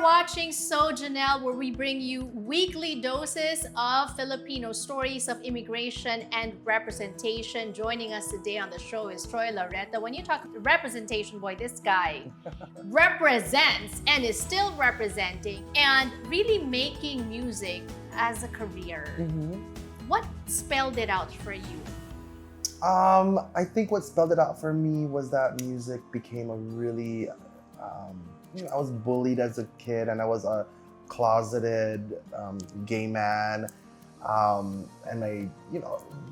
watching So Jannelle, where we bring you weekly doses of Filipino stories of immigration and representation. Joining us today on the show is Troy Laureta. When you talk representation, boy, this guy represents and is still representing and really making music as a career. What spelled it out for you? I think what spelled it out for me was that music became a really, I was bullied as a kid, and I was a closeted gay man, and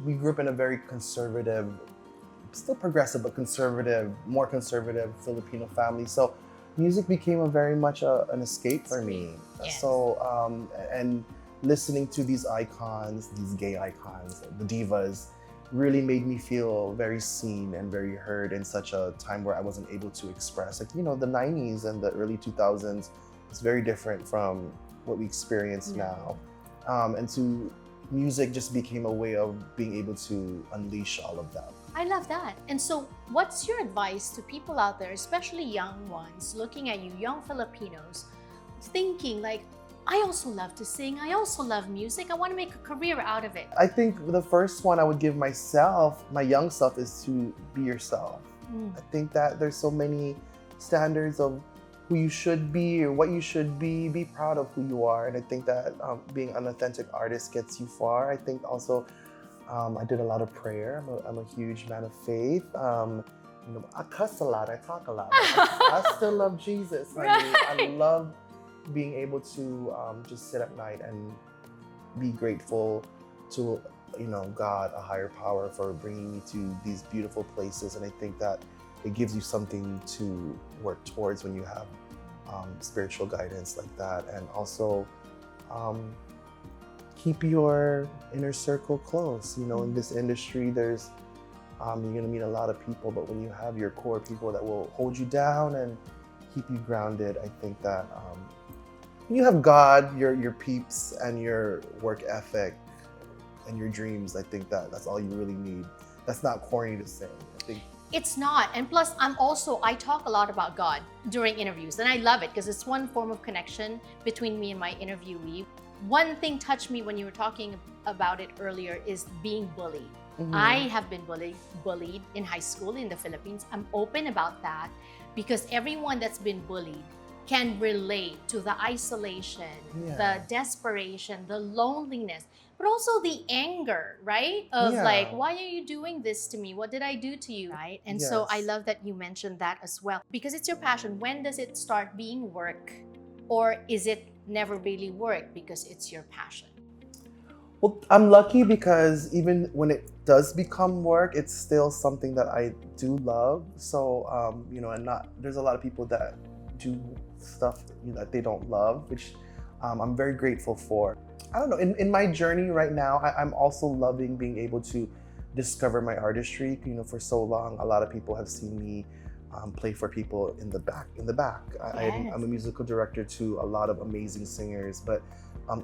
we grew up in a very conservative, still progressive, but conservative, more conservative Filipino family. So music became a very much an escape for me. Yes. So, and listening to these icons, these gay icons, the divas, really made me feel very seen and very heard in such a time where I wasn't able to express. Like, the 90s and the early 2000s is very different from what we experience now. And music just became a way of being able to unleash all of that. I love that. And so what's your advice to people out there, especially young ones, looking at you, young Filipinos, thinking like, I also love to sing, I also love music, I want to make a career out of it? I think the first one I would give myself, my young self, is to be yourself. I think that there's so many standards of who you should be or what you should be proud of who you are. And I think that being an authentic artist gets you far. I think also I did a lot of prayer. I'm a huge man of faith. I cuss a lot, I talk a lot. I still love Jesus. I love being able to just sit at night and be grateful to God, a higher power, for bringing me to these beautiful places. And I think that it gives you something to work towards when you have spiritual guidance like that. And also keep your inner circle close. In this industry, there's you're gonna meet a lot of people, but when you have your core people that will hold you down and keep you grounded, I think that you have God, your peeps, and your work ethic and your dreams. I think that's all you really need. That's not corny to say. I think it's not. And plus, I talk a lot about God during interviews, and I love it because it's one form of connection between me and my interviewee. One thing touched me when you were talking about it earlier is being bullied. I have been bullied in high school in the Philippines. I'm open about that because everyone that's been bullied can relate to the isolation, the desperation, the loneliness, but also the anger, right? Of like, why are you doing this to me? What did I do to you, right? And so I love that you mentioned that as well, because it's your passion. When does it start being work? Or is it never really work because it's your passion? Well, I'm lucky because even when it does become work, it's still something that I do love. So, there's a lot of people that do stuff that they don't love, which I'm very grateful for. I don't know, in my journey right now, I'm also loving being able to discover my artistry. For so long, a lot of people have seen me play for people in the back. I'm a musical director to a lot of amazing singers, but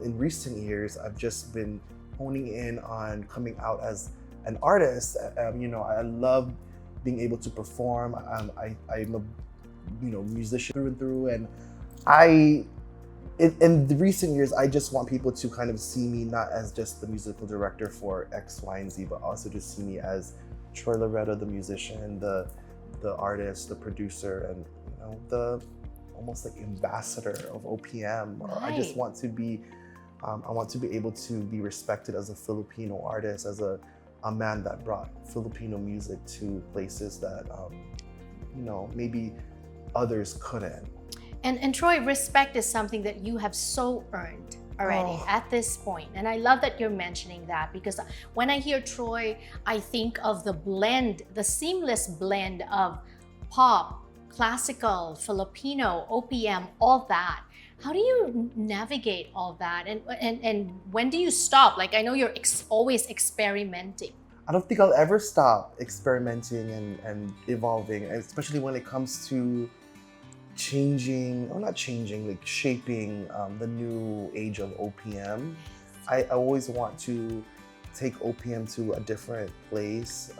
in recent years, I've just been honing in on coming out as an artist. I love being able to perform. I'm a musician through and through, and in the recent years, I just want people to kind of see me not as just the musical director for X, Y, and Z, but also to see me as Troy Laureta, the musician, the artist, the producer, and the almost like ambassador of OPM. I just want to be, I want to be able to be respected as a Filipino artist, as a man that brought Filipino music to places that maybe others couldn't. And Troy, respect is something that you have so earned already at this point. And I love that you're mentioning that, because when I hear Troy, I think of the seamless blend of pop, classical, Filipino, OPM, all that. How do you navigate all that? And when do you stop? Like, I know you're always experimenting. I don't think I'll ever stop experimenting and evolving, especially when it comes to shaping the new age of OPM. I always want to take OPM to a different place.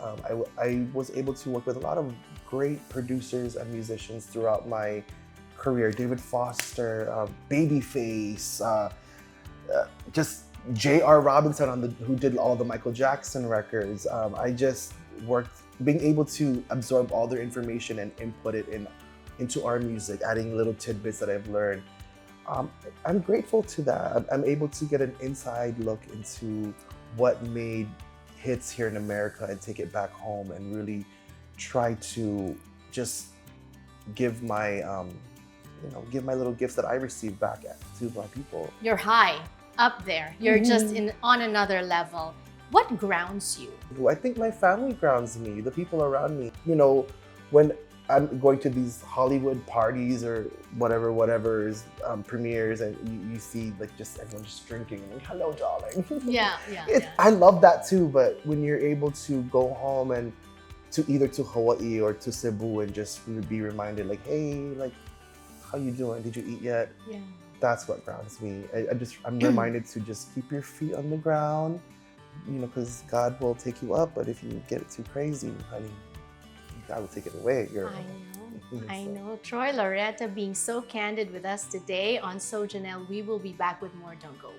I was able to work with a lot of great producers and musicians throughout my career. David Foster, Babyface, just J.R. Robinson who did all the Michael Jackson records. I just worked, being able to absorb all their information and input it into our music, adding little tidbits that I've learned. I'm grateful to that. I'm able to get an inside look into what made hits here in America and take it back home and really try to just give my, give my little gifts that I received back to my people. You're high up there. You're just on another level. What grounds you? I think my family grounds me, the people around me. You know, when I'm going to these Hollywood parties or whatever premieres, and you see like just everyone just drinking, like, hello, darling. Yeah. I love that too, but when you're able to go home and to either to Hawaii or to Cebu and just be reminded, like, hey, like, how you doing? Did you eat yet? Yeah. That's what grounds me. I'm reminded to just keep your feet on the ground, because God will take you up, but if you get too crazy, honey, God will take it away. I know. Troy Laureta being so candid with us today on So Jannelle. We will be back with more. Don't go away.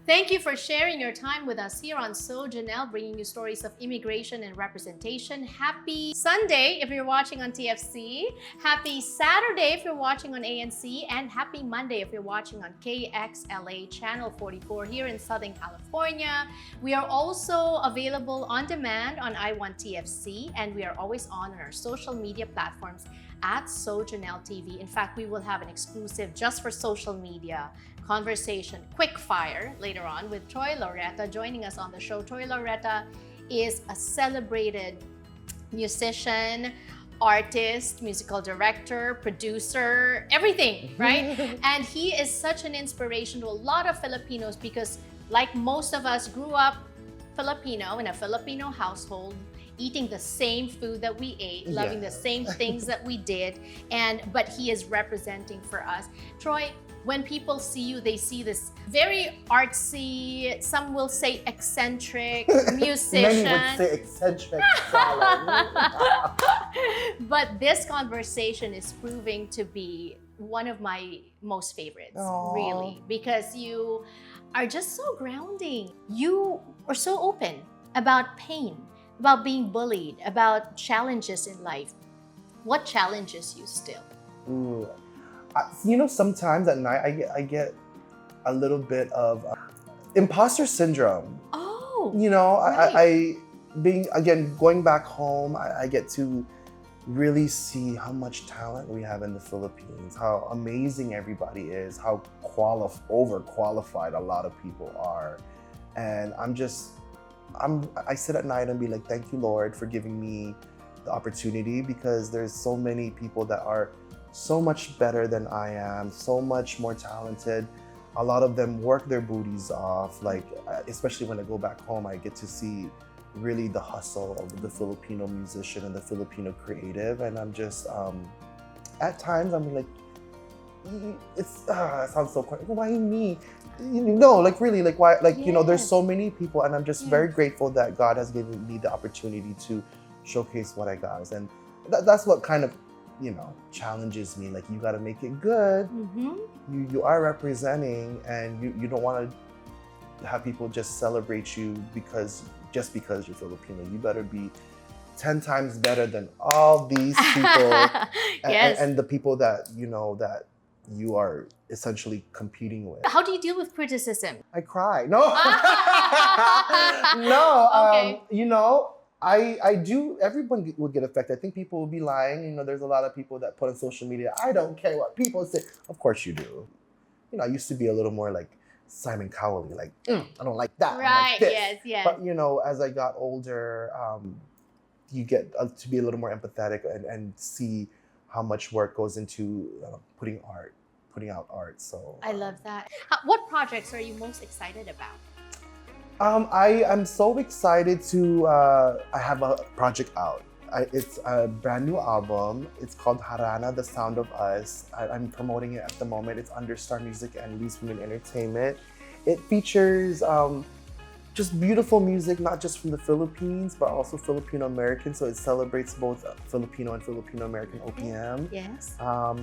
Thank you for sharing your time with us here on So Jannelle, bringing you stories of immigration and representation. Happy Sunday if you're watching on TFC. Happy Saturday if you're watching on ANC. And happy Monday if you're watching on KXLA Channel 44 here in Southern California. We are also available on demand on I1TFC, and we are always on our social media platforms at So Jannelle TV. In fact, we will have an exclusive just for social media conversation, quick fire, later on with Troy Laureta joining us on the show. Troy Laureta is a celebrated musician, artist, musical director, producer, everything, right? And he is such an inspiration to a lot of Filipinos because, like most of us, grew up Filipino in a Filipino household, eating the same food that we ate, loving the same things that we did, but he is representing for us. Troy, when people see you, they see this very artsy, some will say eccentric musician. Many would say eccentric. But this conversation is proving to be one of my most favorites, really, because you are just so grounding. You are so open about pain, about being bullied, about challenges in life. What challenges you still? Ooh. Sometimes at night I get a little bit of imposter syndrome. Oh, right. Going back home, I get to really see how much talent we have in the Philippines, how amazing everybody is, how overqualified a lot of people are. And I sit at night and be like, thank you, Lord, for giving me the opportunity, because there's so many people that are so much better than I am, so much more talented. A lot of them work their booties off, like, especially when I go back home, I get to see really the hustle of the Filipino musician and the Filipino creative. And I'm just, at times I'm like, it sounds so corny. Why me? Like really, like why? Like, there's so many people, and I'm just very grateful that God has given me the opportunity to showcase what I got. And that's what kind of, challenges me. Like, you got to make it good. You are representing, and you don't want to have people just celebrate you because you're Filipino. You better be 10 times better than all these people and the people that that you are essentially competing with. How do you deal with criticism? I cry. No. No. Okay. I do, everyone would get affected. I think people will be lying. There's a lot of people that put on social media, I don't care what people say. Of course you do. I used to be a little more like Simon Cowell, like, I don't like that. Right, like this. yes. But, as I got older, you get to be a little more empathetic and see how much work goes into putting out art. So I love that. What projects are you most excited about? I am so excited to, I have a project out. It's a brand new album. It's called Harana, The Sound of Us. I'm promoting it at the moment. It's under Star Music and Lee's Women Entertainment. It features just beautiful music, not just from the Philippines, but also Filipino-American. So it celebrates both Filipino and Filipino-American OPM. Yes.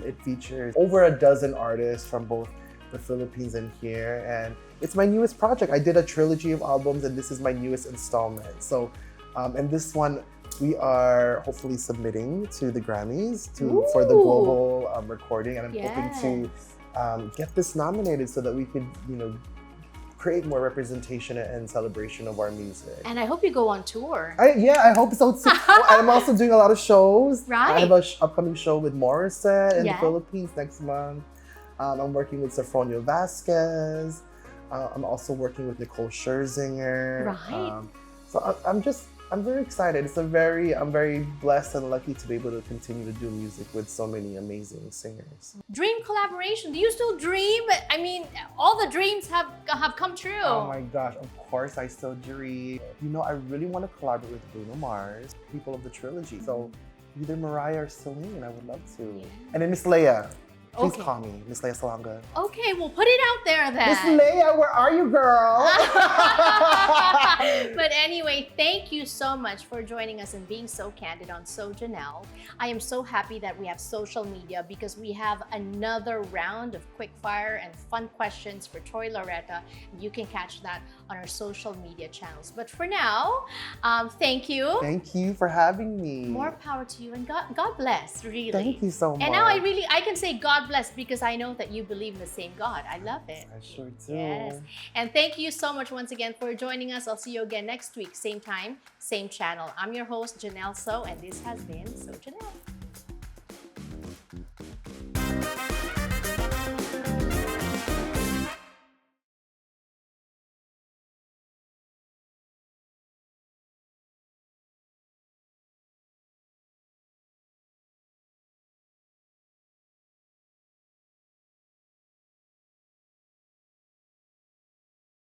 It features over a dozen artists from both the Philippines and here. And it's my newest project. I did a trilogy of albums, and this is my newest installment. So, and this one, we are hopefully submitting to the Grammys for the global recording. And I'm hoping to get this nominated so that we could, create more representation and celebration of our music. And I hope you go on tour. I hope so too. I'm also doing a lot of shows. Right. I have an upcoming show with Morissette in the Yeah. Philippines next month. I'm working with Safronio Vasquez. I'm also working with Nicole Scherzinger. Right. So I'm very excited. I'm very blessed and lucky to be able to continue to do music with so many amazing singers. Dream collaboration. Do you still dream? I mean, all the dreams have come true. Oh my gosh, of course I still dream. I really want to collaborate with Bruno Mars, people of the trilogy. So either Mariah or Celine, I would love to. Yeah. And then Miss Leia. Please Okay. call me, Miss Leia Salonga. Okay, we'll put it out there then. Miss Leia, where are you, girl? But anyway, thank you so much for joining us and being so candid on So Jannelle. I am so happy that we have social media because we have another round of quick fire and fun questions for Troy Laureta. You can catch that on our social media channels. But for now, thank you. Thank you for having me. More power to you, and God bless, really. Thank you so much. And now I can say God bless because I know that you believe in the same God. I love it. I sure do. Yes. And thank you so much once again for joining us. I'll see you again next week, same time, same channel. I'm your host, Jannelle So, and this has been So Jannelle.